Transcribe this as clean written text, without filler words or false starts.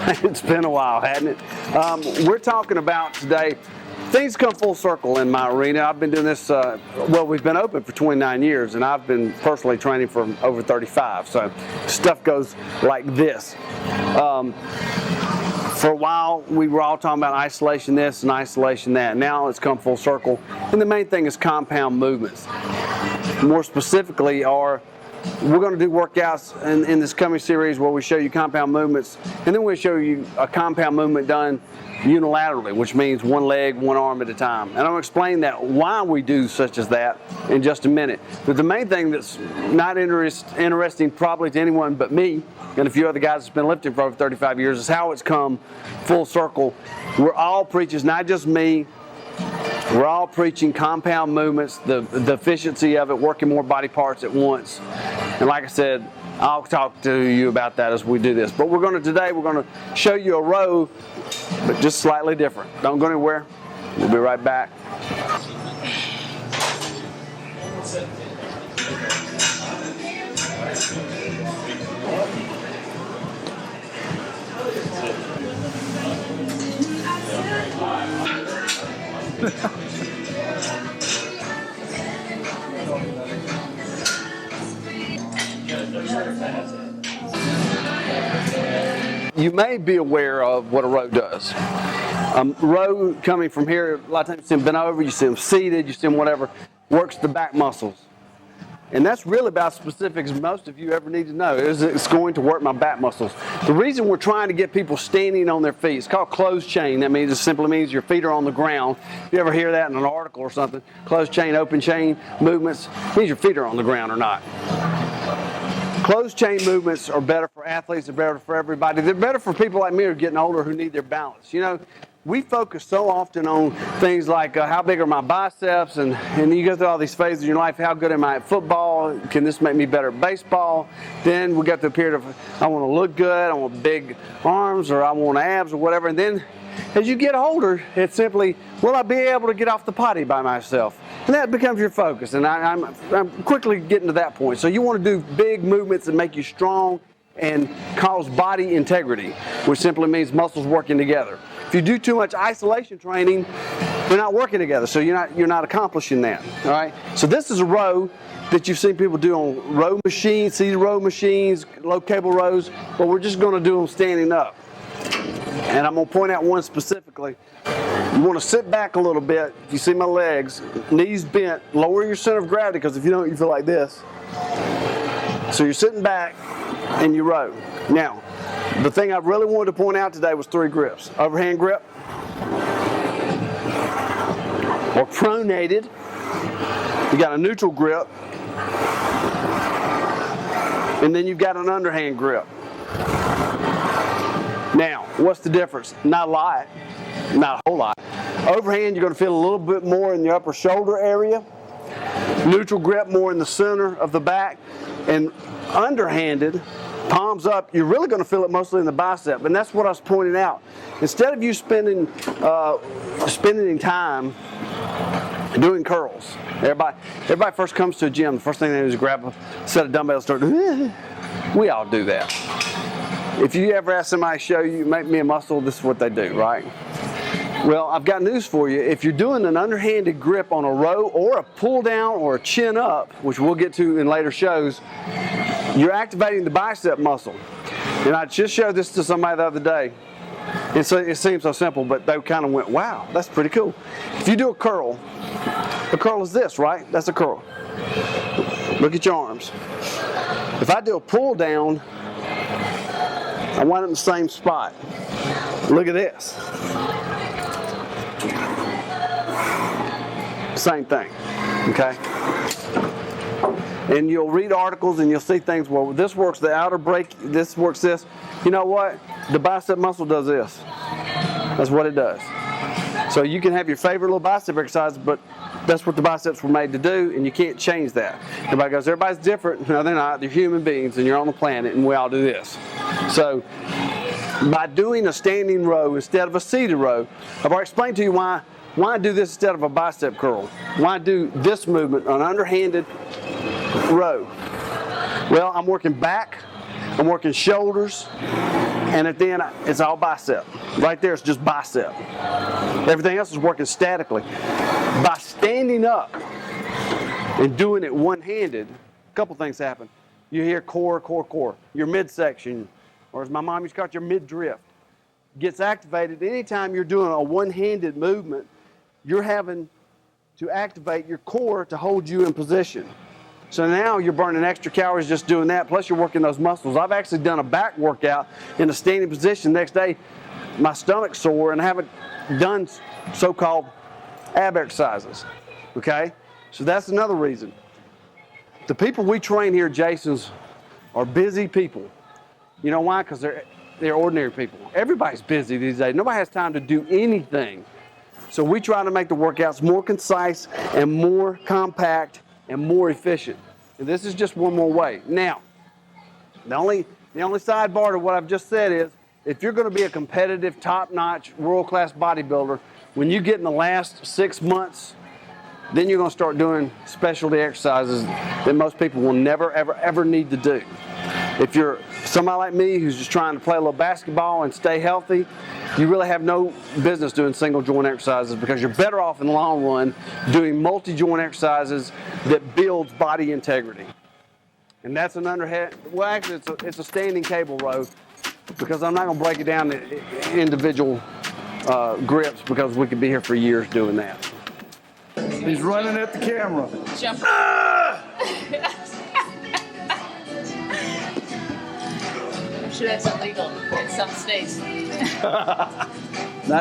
It's been a while, hasn't it? We're talking about today, things come full circle in my arena. I've been doing this, well, we've been open for 29 years, and I've been personally training for over 35, so stuff goes like this. For a while, we were all talking about isolation this and isolation that. Now it's come full circle, and the main thing is compound movements. More specifically, we're going to do workouts in this coming series where we show you compound movements, and then we'll show you a compound movement done unilaterally, which means one leg, one arm at a time. And I'll explain why we do such as that in just a minute. But the main thing that's not interesting probably to anyone but me and a few other guys that's been lifting for over 35 years is how it's come full circle. We're all preachers, not just me. We're all preaching compound movements, the efficiency of it, working more body parts at once. And like I said, I'll talk to you about that as we do this. But today we're going to show you a row, but just slightly different. Don't go anywhere. We'll be right back. You may be aware of what a row does. Row coming from here, a lot of times you see them bent over, you see them seated, you see them whatever, works the back muscles. And that's really about specifics most of you ever need to know, is it's going to work my back muscles. The reason we're trying to get people standing on their feet, it's called closed chain. That means it simply means your feet are on the ground. If you ever hear that in an article or something, closed chain, open chain movements, means your feet are on the ground or not. Closed chain movements are better for athletes, they're better for everybody. They're better for people like me who are getting older who need their balance. You know, we focus so often on things like how big are my biceps, and you go through all these phases in your life. How good am I at football? Can this make me better at baseball? Then we got the period of I want to look good, I want big arms, or I want abs, or whatever. And then as you get older, it's simply, will I be able to get off the potty by myself? And that becomes your focus. And I'm quickly getting to that point. So you want to do big movements that make you strong and cause body integrity, which simply means muscles working together. If you do too much isolation training, they're not working together, so you're not accomplishing that. All right. So this is a row that you've seen people do on row machines, seated row machines, low cable rows, but we're just going to do them standing up. And I'm going to point out one specifically. You want to sit back a little bit. If you see my legs, knees bent, lower your center of gravity, because if you don't, you feel like this. So you're sitting back and you row. Now, the thing I really wanted to point out today was 3 grips. Overhand grip, or pronated. You got a neutral grip, and then you've got an underhand grip. Now, what's the difference? Not a lot, not a whole lot. Overhand, you're going to feel a little bit more in the upper shoulder area. Neutral grip more in the center of the back. And underhanded, palms up, you're really going to feel it mostly in the bicep. And that's what I was pointing out. Instead of you spending time doing curls, everybody first comes to a gym, the first thing they do is grab a set of dumbbells and start, we all do that. If you ever ask somebody to show you, make me a muscle, this is what they do, right? Well, I've got news for you. If you're doing an underhanded grip on a row or a pull down or a chin up, which we'll get to in later shows, you're activating the bicep muscle. And I just showed this to somebody the other day. And so it seems so simple, but they kind of went, wow, that's pretty cool. If you do a curl is this, right? That's a curl. Look at your arms. If I do a pull down, I wind up in the same spot. Look at this. Same thing, okay? And you'll read articles and you'll see things, well, this works the outer break, this works this. You know what? The bicep muscle does this. That's what it does. So you can have your favorite little bicep exercise, but that's what the biceps were made to do, and you can't change that. Everybody goes, everybody's different. No, they're not. They're human beings, and you're on the planet, and we all do this. So by doing a standing row instead of a seated row, I've already explained to you why do this instead of a bicep curl? Why do this movement, an underhanded row? Well, I'm working back, I'm working shoulders, and at the end, it's all bicep. Right there, it's just bicep. Everything else is working statically. By standing up and doing it one-handed, a couple things happen. You hear core, core, core. Your midsection, or as my mom used to call it, your mid-drift, gets activated. Anytime you're doing a one-handed movement, you're having to activate your core to hold you in position. So now you're burning extra calories just doing that, plus you're working those muscles. I've actually done a back workout in a standing position. Next day, my stomach's sore, and I haven't done so-called ab exercises, okay? So that's another reason. The people we train here at Jason's are busy people. You know why? Because they're ordinary people. Everybody's busy these days. Nobody has time to do anything. So we try to make the workouts more concise and more compact and more efficient. And this is just one more way. Now, the only sidebar to what I've just said is, if you're going to be a competitive, top-notch, world-class bodybuilder, when you get in the last 6 months, then you're going to start doing specialty exercises that most people will never, ever, ever need to do. If you're somebody like me who's just trying to play a little basketball and stay healthy, you really have no business doing single joint exercises, because you're better off in the long run doing multi-joint exercises that builds body integrity. And that's an underhead. Well, actually, it's a standing cable row, because I'm not going to break it down to individual grips, because we could be here for years doing that. He's running at the camera. Jump. I'm sure that's illegal in some states.